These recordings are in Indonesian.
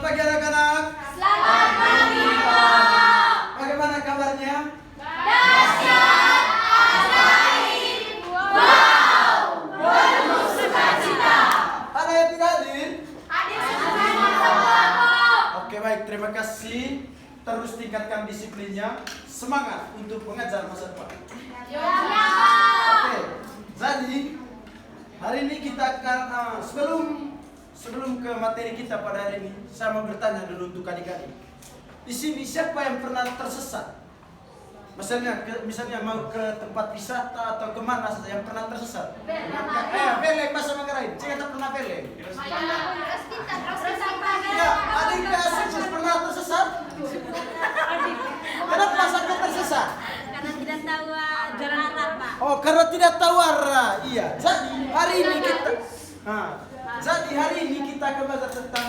pagi anak-anak. Selamat pagi, Pak. Bagaimana kabarnya? Dahsyat, ajaib, wow, penuh sukacita. Ada yang tidak hadir? Hadir semua, Pak. Oke, baik, terima kasih. Terus tingkatkan disiplinnya. Semangat untuk mengajar masa depan. Ya, Oke, jadi hari ini kita akan sebelum ke materi kita pada hari ini, saya mau bertanya dulu untuk adik-adik. Di sini siapa yang pernah tersesat? Misalnya mau ke tempat wisata atau kemana saja yang pernah tersesat? Beleng bahasa Manggarai. Kita pernah beleng. Ya, adik kasih pernah tersesat? Kenapa sampai tersesat? Karena tidak tahu jalan arah, Pak. Oh, karena tidak tahu arah. Iya. Jadi hari ini kita akan belajar tentang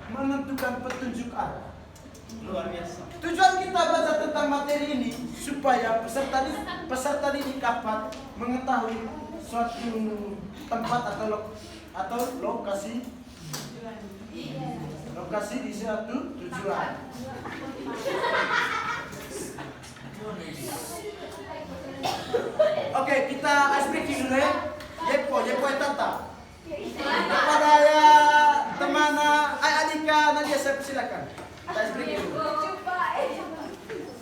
menentukan petunjuk arah. Luar biasa. Tujuan kita belajar tentang materi ini supaya peserta didik dapat mengetahui suatu tempat atau lokasi di suatu tujuan. Oke, kita ice breaking dulu ya. Yepo Tata. Kepada ya teman Adika Nadia, saya persilakan. Kita ice breaking dulu.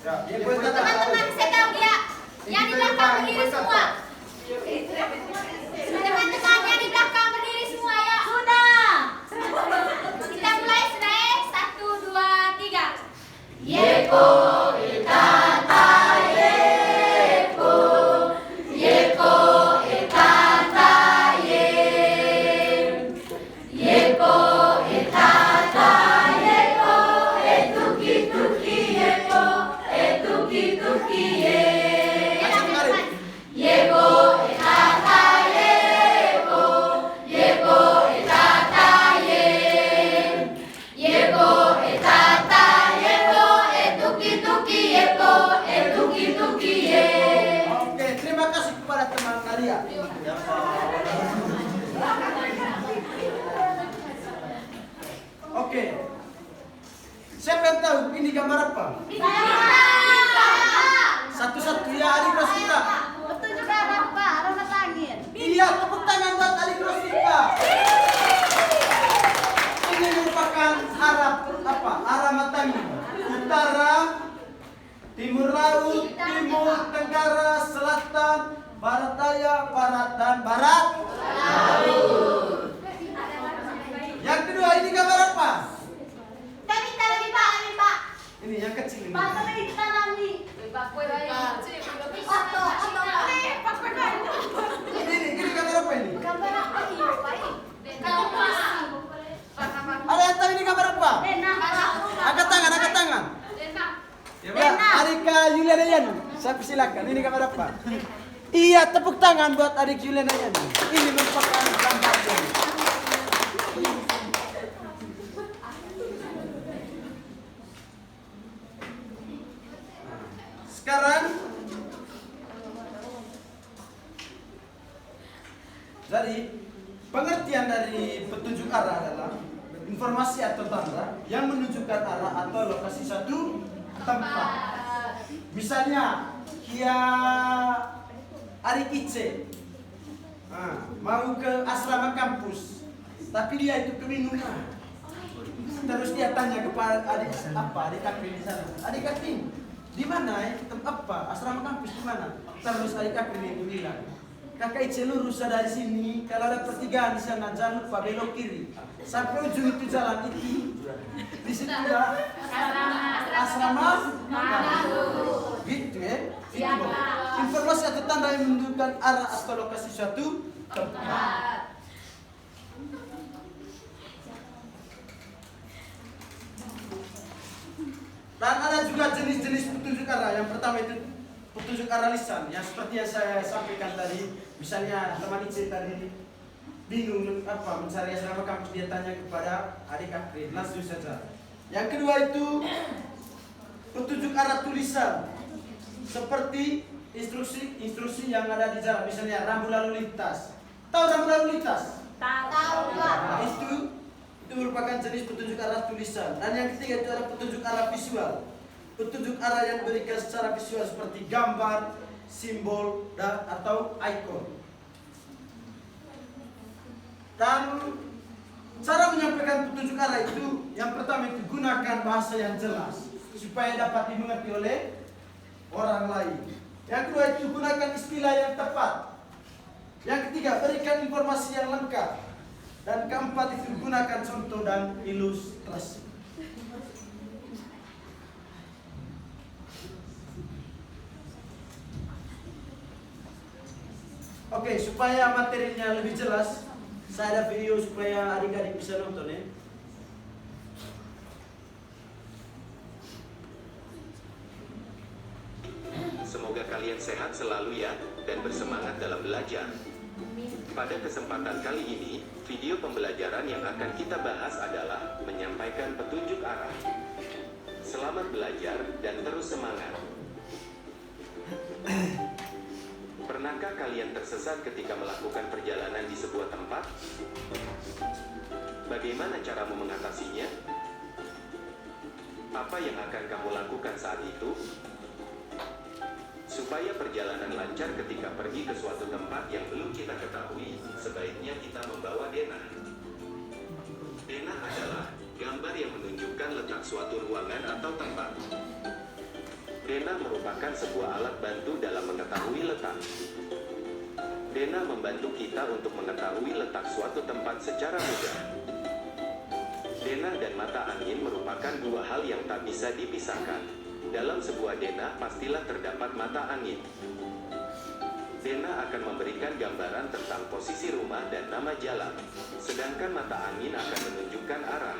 Ya, Yepo Tata. Teman-teman, saya tahu dia. Yang di belakang berdiri semua. Teman-teman yang di belakang berdiri semua ya. Sudah. Kita mulai sudah ya. 1, 2, 3. Yepo Itata Yepo. Yepo Itata Yepo Itata Yepo. Etuki-tuki Yepo. Etuki-tuki Yepo. Yepo Itata Yepo. Yepo Itata Yepo Itata Yepo. Etuki-tuki Yepo. Etuki-tuki Yepo. Oke, terima kasih kepada teman Nadia. Oke. Siapa yang tahu ini gambar apa? Satu-satu ya, Adik Rosita. Petunjuk arah, Pak. Arah matangin. Iya, tepuk tangan buat Adik Rosita. Ini merupakan arah matangin. Utara, timur laut, timur tenggara, selatan, barat daya, barat dan barat. Yang kedua, ini gambar apa? Tapi kita lebih Pak. Ini yang kecil ini. Pak, tapi kita nanti. Ini gambar apa ini? Gambar apa ini, Pak? Ada yang tahu ini gambar apa? Angkat tangan. Ya, Arika Yuliana Yani. Saya persilakan. Ini gambar apa? Iya, tepuk tangan buat adik Yuliana Yani. Ini merupakan gambarnya. Sekarang, jadi pengertian dari petunjuk arah adalah informasi atau tanda yang menunjukkan arah atau lokasi satu tempat. Misalnya, Kia Arik Ice mau ke asrama kampus, tapi dia itu kebingungan. Terus dia tanya kepada adik Apri di sana. Adik Apri, di mana asrama kampus di mana? Terus adik Apri itu bilang, Kakak Ice lurus dari sini, kalau ada pertigaan di sana jangan lupa belok kiri. Sampai ujung itu jalan itu. Di situ ya asrama gitu ya. Itu informasi atau tanda yang menunjukkan arah atau lokasi suatu tempat. Dan ada juga jenis-jenis petunjuk arah. Yang pertama itu petunjuk arah lisan, yang seperti yang saya sampaikan tadi. Misalnya teman Ice tadi bingung mencari asrama kampus, dia tanya kepada adik Apri, langsung saja. Yang kedua itu petunjuk arah tulisan, seperti instruksi yang ada di jalan, misalnya rambu lalu lintas. Tahu rambu lalu lintas? Tahu, Pak. Nah, itu merupakan jenis petunjuk arah tulisan. Dan yang ketiga itu adalah petunjuk arah visual. Petunjuk arah yang diberikan secara visual seperti gambar, simbol, dan atau ikon. Dan cara menyampaikan petunjuk arah itu, yang pertama itu gunakan bahasa yang jelas supaya dapat dimengerti oleh orang lain. Yang kedua itu gunakan istilah yang tepat. Yang ketiga, berikan informasi yang lengkap. Dan keempat itu gunakan contoh dan ilustrasi. Oke, supaya materinya lebih jelas, saya ada video supaya adik-adik bisa nonton ya. Semoga kalian sehat selalu ya, dan bersemangat dalam belajar. Pada kesempatan kali ini, video pembelajaran yang akan kita bahas adalah menyampaikan petunjuk arah. Selamat belajar dan terus semangat. Pernahkah kalian tersesat ketika melakukan perjalanan di sebuah tempat? Bagaimana caramu mengatasinya? Apa yang akan kamu lakukan saat itu? Supaya perjalanan lancar ketika pergi ke suatu tempat yang belum kita ketahui, sebaiknya kita membawa denah. Denah adalah gambar yang menunjukkan letak suatu ruangan atau tempat. Denah merupakan sebuah alat bantu dalam mengetahui letak. Denah membantu kita untuk mengetahui letak suatu tempat secara mudah. Denah dan mata angin merupakan dua hal yang tak bisa dipisahkan. Dalam sebuah denah pastilah terdapat mata angin. Denah akan memberikan gambaran tentang posisi rumah dan nama jalan, sedangkan mata angin akan menunjukkan arah.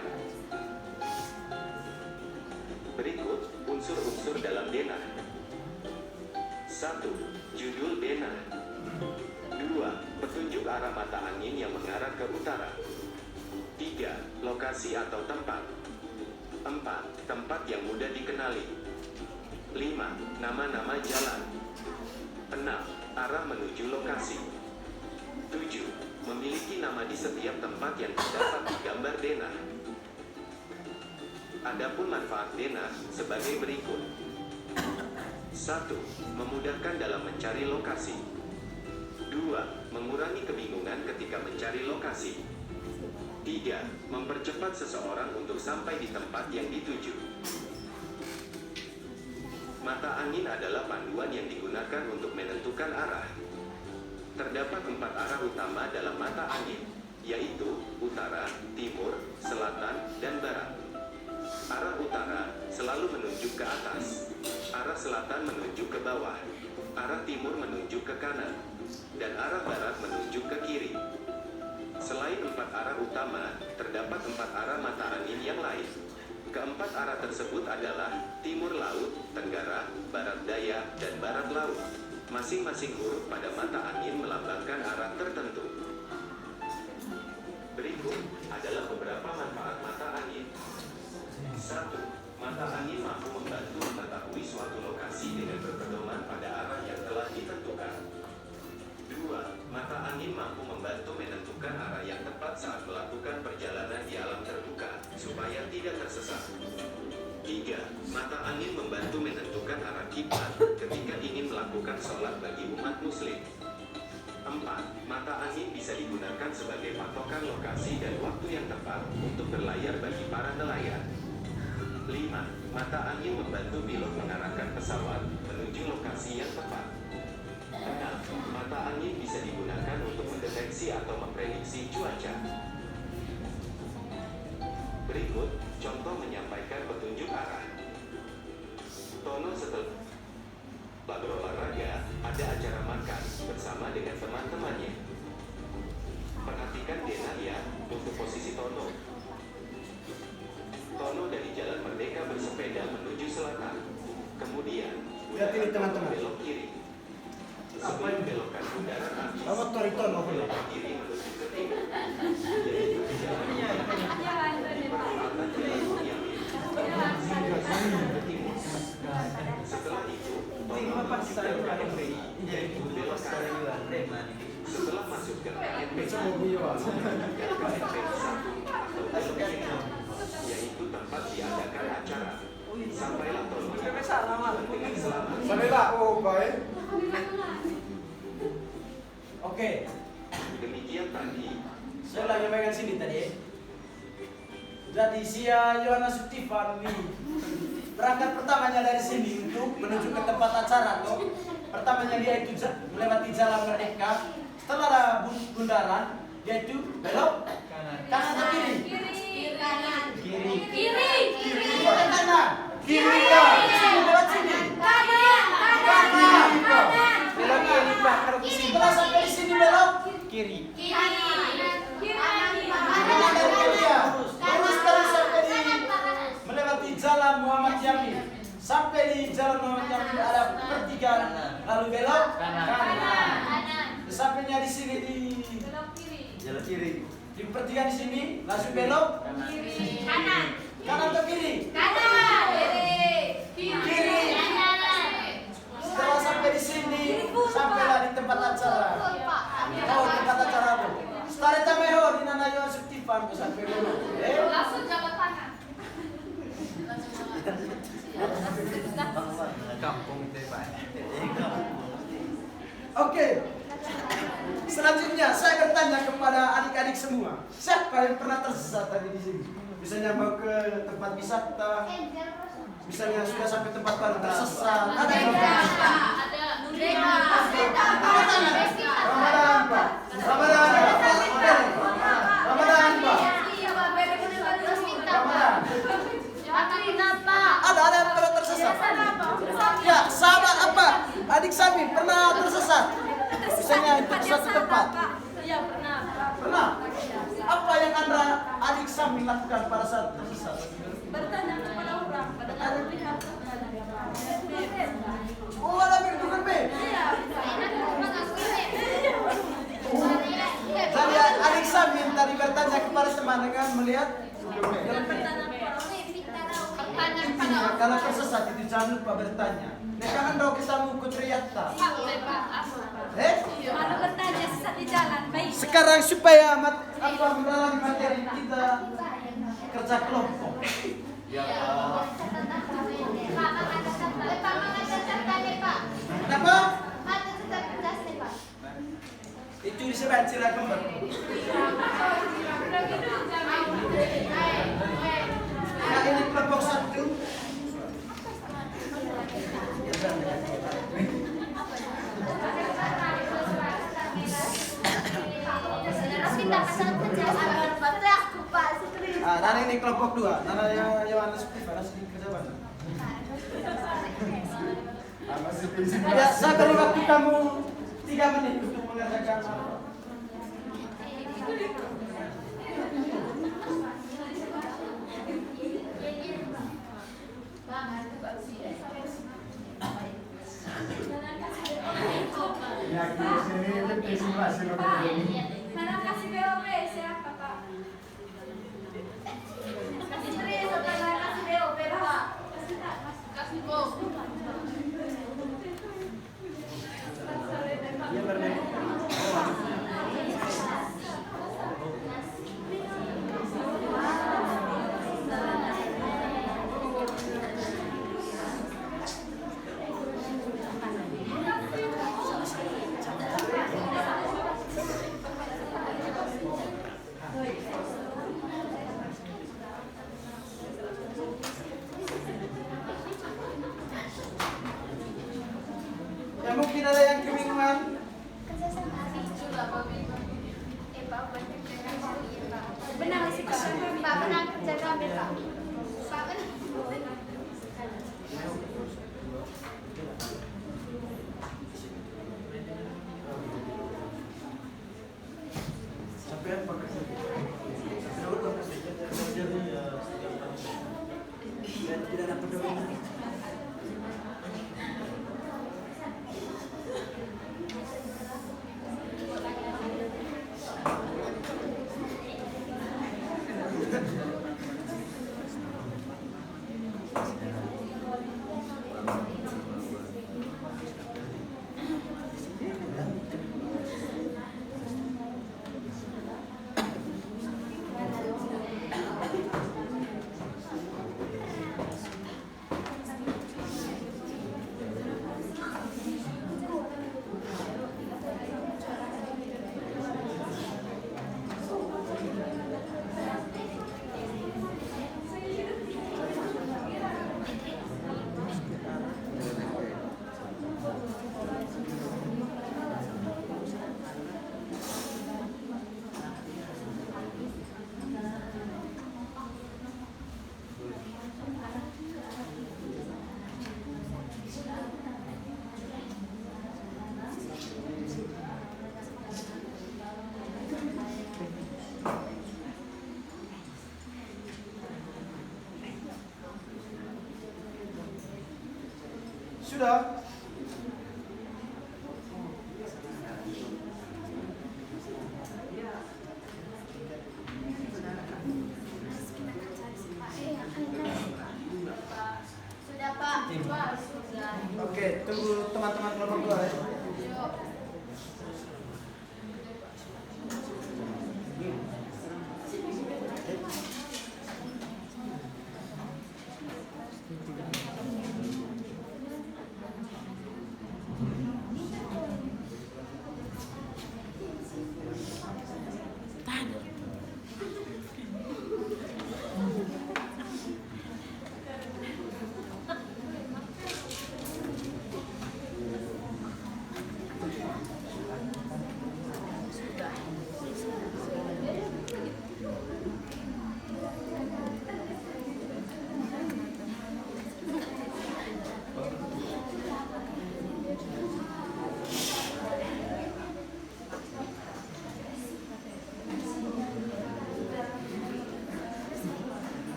Berikut unsur-unsur dalam denah. 1. Judul denah. 2. Petunjuk arah mata angin yang mengarah ke utara. 3. Lokasi atau tempat. 4. Tempat yang mudah dikenali. 5. Nama-nama jalan. 6. Arah menuju lokasi. 7. Memiliki nama di setiap tempat yang terdapat di gambar denah. Adapun manfaat denah sebagai berikut. 1. Memudahkan dalam mencari lokasi. 2. Mengurangi kebingungan ketika mencari lokasi. 3. Mempercepat seseorang untuk sampai di tempat yang dituju. Mata angin adalah panduan yang digunakan untuk menentukan arah. Terdapat 4 arah utama dalam mata angin, yaitu utara, timur, selatan, dan barat. Arah utara selalu menunjuk ke atas, arah selatan menunjuk ke bawah, arah timur menunjuk ke kanan, dan arah barat menunjuk ke kiri. Selain 4 arah utama, terdapat 4 arah mata angin yang lain. Keempat arah tersebut adalah timur laut, tenggara, barat daya, dan barat laut. Masing-masing huruf pada mata angin melambangkan arah tertentu. Berikut adalah beberapa manfaat mata angin. 1. Mata angin mampu membantu mengetahui suatu lokasi dengan berpedoman pada arah yang telah ditentukan. 2. Mata angin mampu membantu menentukan arah yang tepat saat melakukan perjalanan di alam terbuka, supaya tidak tersesat. 3. Mata angin membantu menentukan arah kiblat ketika ingin melakukan sholat bagi umat muslim. 4. Mata angin bisa digunakan sebagai patokan lokasi dan waktu yang tepat untuk berlayar bagi para nelayan. 5. Mata angin membantu pilot mengarahkan pesawat menuju lokasi yang tepat. 6. Mata angin bisa digunakan untuk mendeteksi atau memprediksi cuaca. Berikut contoh menyampaikan petunjuk arah. Tono setelah berolahraga, ada acara makan bersama dengan teman-temannya. Perhatikan denah ya, untuk posisi Tono. Tono dari Jalan Merdeka bersepeda menuju selatan. Kemudian, Lihat ini teman-teman. belok kiri. Sebelum belokan bundaran habis, Kamu tori Tono boleh. belok kiri menuju ke timur. Yaitu di jalan perempatan Jalan Bunyamin. Ke timur. Setelah itu, Tono menuju ke KMP, yaitu belok kanan. Setelah masuk ke KMP, KMP 1 atau belok kiri. Sampailah tolong dengan selamat. Sampai Pak, oh baik. Oke, Demikian tadi. saya lagi pegang sini tadi. Jadi Sia Yohana Suktifan ini berangkat pertamanya dari sini untuk menuju ke tempat acara tuh. Pertamanya dia itu melewati Jalan Merdeka. Setelah ada bundaran, dia itu belok kanan atau kiri? Kanan. Kiri. Kiri. Bukan kanan. Kiri kah? Sini lewat sini. Kanan. Kanan. Belok kiri Pak, kalau ke sini. Setelah sampai di sini belok Kiri. kanan dari kiri ya. Terus terus sampai di melewati Jalan Muhammad Yamin. Sampai di Jalan Muhammad Yamin ada pertigaan, lalu belok kanan. Sampainya di sini di Jalan kiri. di pertigaan di sini, langsung belok Kanan. kanan atau kiri? Kiri. Setelah sampai di sini, sampailah di tempat acara. Oh, tempat acara bu. Setelah tameho di Nana Yohan Suktifan sampai dulu. Langsung jabat tangan. Kampung itu Pak. Oke. Selanjutnya saya bertanya kepada adik-adik semua, siapa yang pernah tersesat tadi di sini? Misalnya mau ke tempat wisata, misalnya sudah sampai tempat baru tersesat. Ada yang Ramadan Pak. Ramadan Pak. Ada yang pernah tersesat? Ya, sahabat apa? Adik Sami pernah tersesat? Misalnya untuk suatu tempat. Iya pernah. Pernah? Apa yang Anda adik Sami lakukan pada saat tersesat? Bertanya kepada orang, pada lihat. Oh, ada bukan B. Jadi adik Sami tadi bertanya kepada teman dengan melihat kalau tersesat itu jangan lupa bertanya. Nek kan ro ketemu Kutriyata. Mana bertanya sesat di jalan, baik. Sekarang supaya mendalami materi kita kerja kelompok. Ya. Kenapa? Itu disebut sila kembar. Nah, ini kelompok satu. Nana ini kelompok dua. Nana Yohanes Suktifan sedikit kerja mana? Ya, saya beri waktu kamu 3 menit untuk mengerjakan apa? Mana kasih BOP siapa Pak? Kasih Tri, setelah kasih BOP Pak. Kasih bos. Dia berbeda. Ya mungkin ada yang kebingungan. Benar sih Pak. Pak pernah kerja kami Pak. Pak kan. Sampai apa kasih? Tidak ada pedoman. Sudah? Sudah Pak. Wah, sudah. Oke, tunggu teman-teman kelompok 2 ya. Yuk.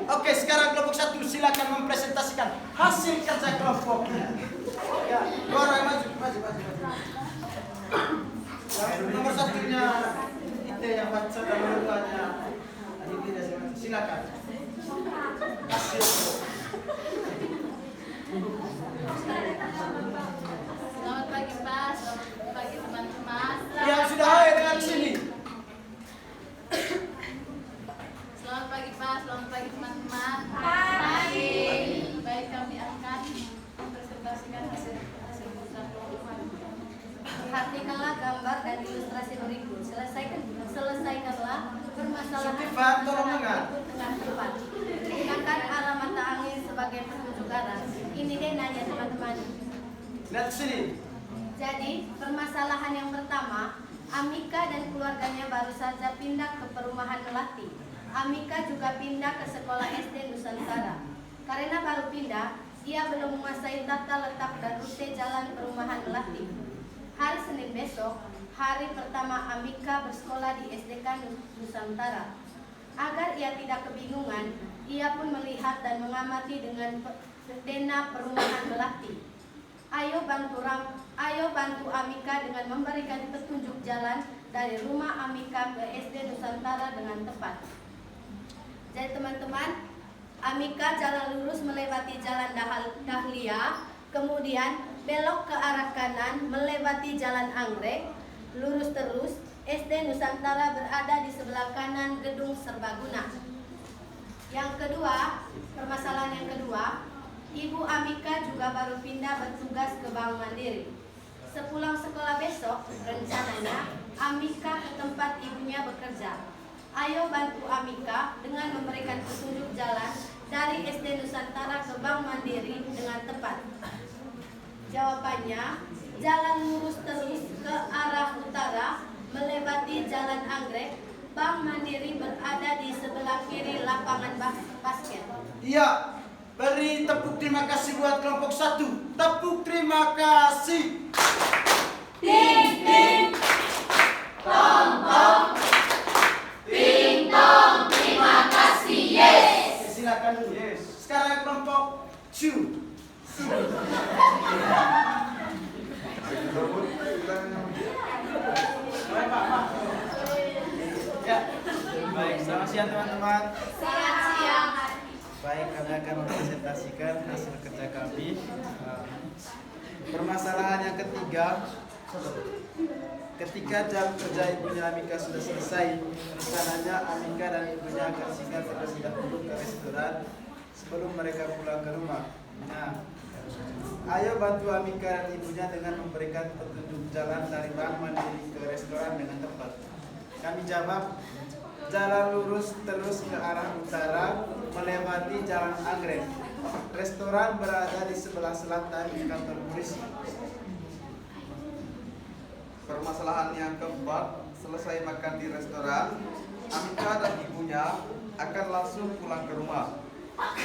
Oke, sekarang kelompok 1 silakan mempresentasikan hasil kerja kelompoknya. Ya, dua orang maju. Yang nomor satunya Ite yang baca dan nomor 2-nya silakan. Hasil. Selamat pagi Pak, selamat pagi teman-teman. Yang sudah hadir dengan sini. Selamat pagi Pak, selamat pagi teman-teman. Pagi. Baik, kami akan mempresentasikan hasil kerja kelompok. Perhatikanlah gambar dan ilustrasi berikut. Selesaikanlah permasalahan Stefan, tolong dengar. dengan tepat. Gunakan arah mata angin sebagai petunjuk arah. Ini deh nanya teman-teman. Lihat sini. Jadi, permasalahan yang pertama, Amika dan keluarganya baru saja pindah ke perumahan Melati. Amika juga pindah ke sekolah SD Nusantara. Karena baru pindah, ia belum menguasai tata letak dan rute jalan perumahan Melati. Hari Senin besok, hari pertama Amika bersekolah di SDK Nusantara. Agar ia tidak kebingungan, ia pun melihat dan mengamati dengan pena perumahan Melati. Ayo bantu Amika dengan memberikan petunjuk jalan dari rumah Amika ke SD Nusantara dengan tepat. Jadi teman-teman, Amika jalan lurus melewati jalan Dahlia, kemudian belok ke arah kanan melewati jalan Anggrek, lurus terus. SD Nusantara berada di sebelah kanan gedung serbaguna. Yang kedua, permasalahan yang kedua, Ibu Amika juga baru pindah bertugas ke Bank Mandiri. Sepulang sekolah besok, rencananya Amika ke tempat ibunya bekerja. Ayo bantu Amika dengan memberikan petunjuk jalan dari SD Nusantara ke Bank Mandiri dengan tepat. Jawabannya, jalan lurus terus ke arah utara, melewati jalan Anggrek. Bank Mandiri berada di sebelah kiri lapangan basket. Iya. Beri tepuk terima kasih buat kelompok 1. Tepuk terima kasih. Ting ting, tong tong, ting tong, terima kasih, yes. Oke, silakan dulu. Yes. Sekarang kelompok 2. Baik, Pak. Ya. Baik, selamat siang teman-teman. Selamat siang. Baik, kami akan mempresentasikan hasil kerja kami. Permasalahan yang ketiga, ketika jam kerja ibunya Amika sudah selesai, rencananya Amika dan ibunya akan singgah terlebih dahulu ke restoran sebelum mereka pulang ke rumah. Nah, ayo bantu Amika dan ibunya dengan memberikan petunjuk jalan dari Bank Mandiri ke restoran dengan tepat. Kami jawab, jalan lurus terus ke arah utara, melewati jalan Anggrek. Restoran berada di sebelah selatan di kantor polisi. Permasalahan yang keempat, selesai makan di restoran, Amika dan ibunya akan langsung pulang ke rumah.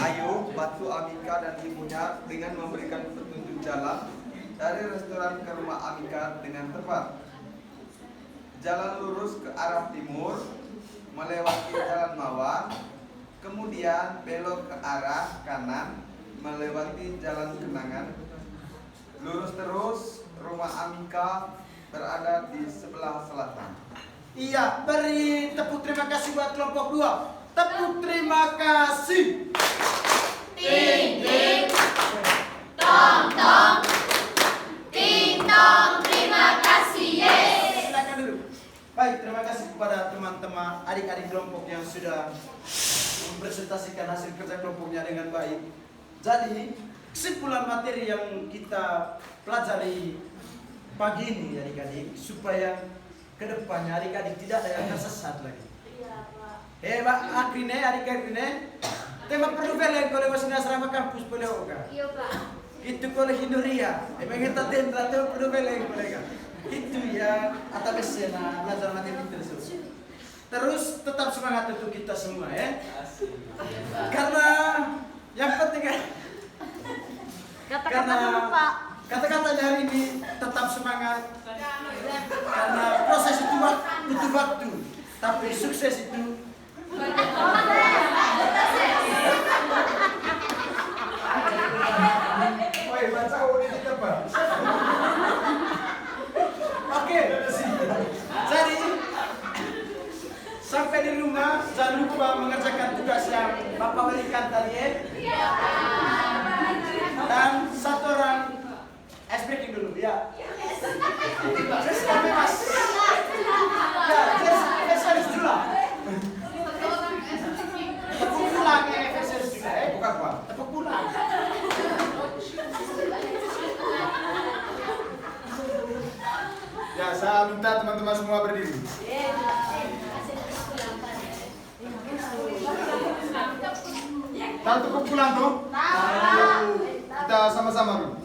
Ayo bantu Amika dan ibunya dengan memberikan petunjuk jalan dari restoran ke rumah Amika dengan tepat. Jalan lurus ke arah timur, melewati Jalan Mawar, kemudian belok ke arah kanan, melewati Jalan Kenangan. Lurus terus, rumah Amika berada di sebelah selatan. Iya, beri tepuk terima kasih buat kelompok 2. Tepuk terima kasih. Ting ting, tong tong, ting tong, terima kasih yes. Silakan duduk. Baik, terima kasih kepada teman-teman adik-adik kelompok yang sudah mempresentasikan hasil kerja kelompoknya dengan baik. Jadi, kesimpulan materi yang kita pelajari pagi ini adik-adik, supaya kedepannya adik-adik tidak ada yang tersesat lagi. Pak Akrine, adik Akrine, tema perlu veleng kalau masih asrama kampus boleh oka. Iya Pak. Itu kalau Hinduria, emang kita tendra tema perlu veleng mereka. Itu ya atau besena belajar materi tersebut. Terus tetap semangat untuk kita semua ya. Karena yang penting Kata-kata dulu Pak. kata-katanya hari ini tetap semangat. Karena proses itu butuh waktu, tapi sukses itu Woi, baca ini kita Pak. Oke. Jadi sampai di rumah jangan lupa mengerjakan tugas yang Bapak berikan tadi ya. Dan satu orang ice breaking dulu ya. Just kami mas. Ya, just harus dulu. Tepuk pulang ya, harus juga ya. Bukan Pak. Tepuk pulang. Ya, saya minta teman-teman semua berdiri. Tahu tepuk pulang tuh? Kita sama-sama dulu.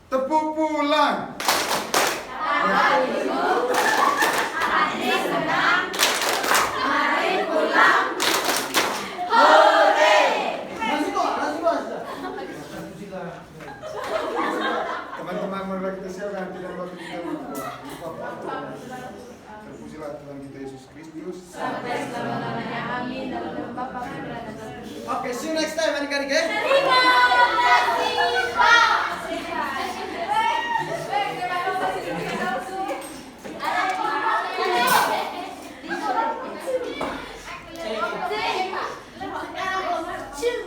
Tepuk pulang. Masih kok aja. Teman-teman, marilah kita siapkan tidak waktu kita berdoa. Terpujilah Tuhan kita Yesus Kristus. Sampai selama-lamanya amin. Dalam nama Bapa dan Putra dan Roh Kudus. Oke, see you next time adik-adik ya. Terima kasih Pak.